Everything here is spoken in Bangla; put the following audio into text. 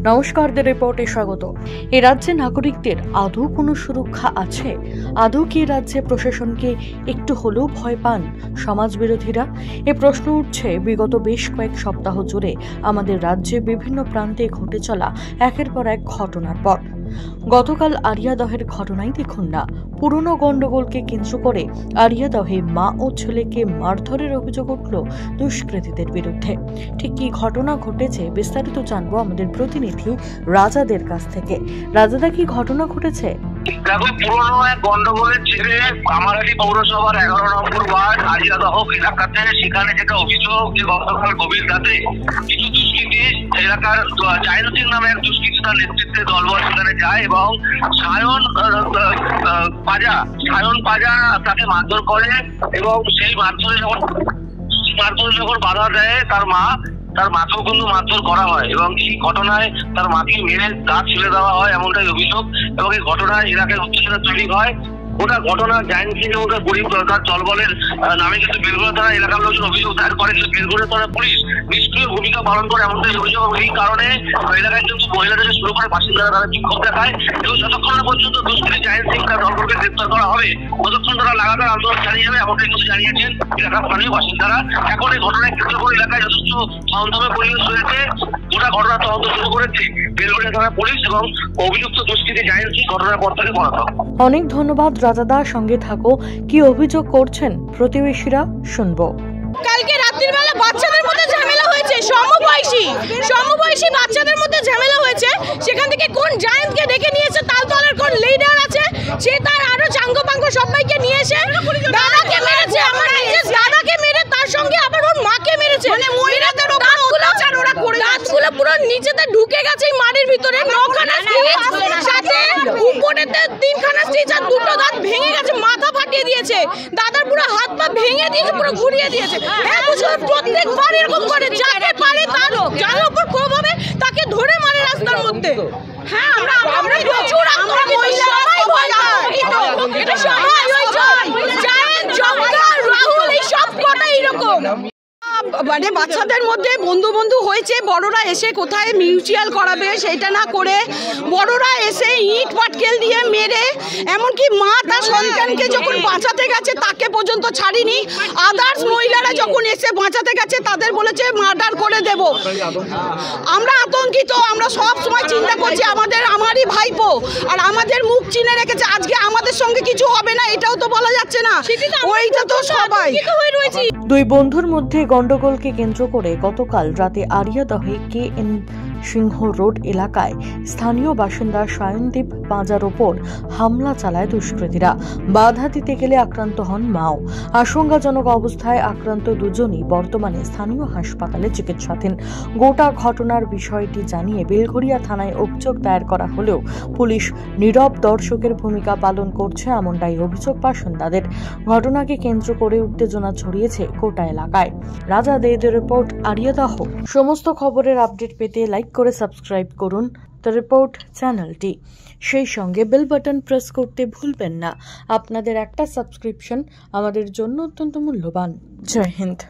নমস্কার, দ্য রিপোর্টে স্বাগত। এ রাজ্যে নাগরিকদের আদৌ কোনো সুরক্ষা আছে? আদৌ কি রাজ্যে প্রশাসনকে একটু হলেও ভয় পান সমাজবিরোধীরা? এ প্রশ্ন উঠছে বিগত বেশ কয়েক সপ্তাহ জুড়ে আমাদের রাজ্যে বিভিন্ন প্রান্তে ঘটে চলা একের পর এক ঘটনার পর। গতকাল আরিয়াদহের ঘটনাই দেখুন না। পুরনো গন্ডগোলকে কেন্দ্র করে আরিয়াদহে মা ও ছেলেকে মারধরের অভিযোগ উঠল দুষ্কৃতীদের বিরুদ্ধে। ঠিক কি ঘটনা ঘটেছে বিস্তারিত জানবো আমাদের প্রতিনিধি রাজাদের কাছ থেকে। রাজাদা, কি ঘটনা ঘটেছে? দেখো, পুরনো এক গন্ডগোলের জেরে কামারহাটি পৌরসভার 11 নম্বর ওয়ার্ড আরিয়াদহ এলাকাতে সেখানে যেটা অভিযোগ যে গতকাল গভীর রাতে কিছু দুষ্কৃতী এলাকার জায়নতির নামে এক দুষ্কৃতী তার নেতৃত্বে দলবল সেখানে যায় এবং সায়ন পাজা তাকে মারধর করে এবং সেই মারধরে যখন বাধা দেয় তার মাকেও কিন্তু মারধর করা হয় এবং এই ঘটনায় তার মাকে মেরে দাঁত ছেড়ে দেওয়া হয় এমনটাই অভিযোগ। এবং এই ঘটনায় এলাকায় উত্তেজনা তৈরি হয়। ওটা ঘটনা জায়েন্ট সিং এবং গরিব তার দলবলের নামে কিন্তু বেলগুড়া থানা এলাকার লোকজন অভিযোগ দায়ের করে। বেলগুড়া থানা পুলিশ নিষ্ক্রিয় ভূমিকা পালন করে এমনটাই অভিযোগ। এই কারণে এলাকায় কিন্তু মহিলাদের শুরু করে বাসিন্দারা তারা বিক্ষোভ দেখায় এবং যতক্ষণ না পর্যন্ত দুষ্কৃতী জায়েন্ট সিং তার দলবলকে গ্রেপ্তার করা হবে ততক্ষণ তারা লাগাতার আন্দোলন চালিয়ে যাবে এমনটাই কিন্তু জানিয়েছেন এলাকার স্থানীয় বাসিন্দারা। এখন এই ঘটনায় কেন্দ্র করে এলাকায় যথেষ্ট থমথমে পরিবেশ হয়েছে। গোটা ঘটনা তদন্ত শুরু করেছে বেলগুড়া থানা পুলিশ এবং অভিযুক্ত দুষ্কৃতী জায়েন্ট সিং ঘটনার পর থেকে পলাতক। অনেক ধন্যবাদ রাজাদা, সঙ্গে থাকো। কি অভিযোগ করছেন প্রতিবেশীরা শুনবো। কালকে রাত্রির বেলা বাচ্চাদের মধ্যে ঝামেলা হয়েছে, সমবয়সী বাচ্চাদের মধ্যে ঝামেলা হয়েছে। সেখান থেকে কোন জায়েন্টকে ডেকে নিয়েছে, তাল দলের কোন লিডার আছে, সে তার আরো চাঙ্গপাঙ্গ সবাইকে নিয়ে এসে দাদাকে মেরেছে। আমার নিজের দাদাকে মেরে তার সঙ্গে আবার ওর মাকে মেরেছে। মানে মহিলাদের উপর অত্যাচার ওরা করে, দাঁতগুলো পুরো নিচেতে ঢুকে গেছে এই মাটির ভিতরে। 9খানা স্টিচ, সাথে উপরেতে 3খানা স্টিচ আর 2টো দাঁত ভেঙে গেছে, মাথা ফাটিয়ে দিয়েছে। দাদার পুরো হাত পা ভেঙে দিয়েছে, পুরো ঘুরিয়ে দিয়েছে। হ্যাঁ, বুঝলো, প্রত্যেকবার এরকম করে, যাকে পারে তার যার উপর ক্ষোভ হবে তাকে ধরে মারে রাস্তার মধ্যে। হ্যাঁ, আমরা প্রচুর সবাই ভয় পায়। এটা সবাই জায়েন্ট, জঙ্গল, রাহুল, এই সব কথা এরকম। মানে বাচ্চাদের মধ্যে বন্ধু হয়েছে, বড়রা এসে কোথায় মিউচুয়াল করাবে সেটা না করে বড়রা এসে ইট পাটকেল দিয়ে মেরে, এমনকি মা তার সন্তানকে যখন বাঁচাতে গেছে তাকে পর্যন্ত ছাড়িনি। আদার্স মহিলারা যখন এসে বাঁচাতে গেছে তাদের বলেছে মার্ডার করে দেব। আমরা আতঙ্কিত, আমরা সব সময় চিন্তা করছি আমারই ভাইপো আর আমাদের মুখ চিনে রেখেছে। আজকে আমাদের সঙ্গে কিছু হবে না এটাও তো বলা যাচ্ছে না, ওইটা তো সবাই রয়েছে। দুই বন্ধুর মধ্যে গন্ডগোলকে কেন্দ্র করে গতকাল রাতে আরিয়াদহে KN সিংহ রোড এলাকায় স্থানীয় বাসিন্দা সায়নদীপ পাঁজার ওপর হামলা চালায় দুষ্কৃতীরা। বাধা দিতে গেলে আক্রান্ত হন মাও। আশঙ্কাজনক অবস্থায় আক্রান্ত দুজনই বর্তমানে স্থানীয় হাসপাতালে চিকিৎসাধীন। গোটা ঘটনার বিষয়টি জানিয়ে বেলঘড়িয়া থানায় অভিযোগ দায়ের করা হলেও পুলিশ নীরব দর্শকের ভূমিকা পালন করছে এমনটাই অভিযোগ বাসিন্দাদের। ঘটনাকে কেন্দ্র করে উত্তেজনা ছড়িয়েছে গোটা এলাকায়। রাজাদের রিপোর্ট, আরিয়াদহ। সমস্ত খবরের আপডেট পেতে লাইক করে সাবস্ক্রাইব করুন দ্য রিপোর্ট চ্যানেলটি। সেই সঙ্গে বেল বাটন প্রেস করতে ভুলবেন না। আপনাদের একটা সাবস্ক্রিপশন আমাদের জন্য অত্যন্ত মূল্যবান। জয় হিন্দ।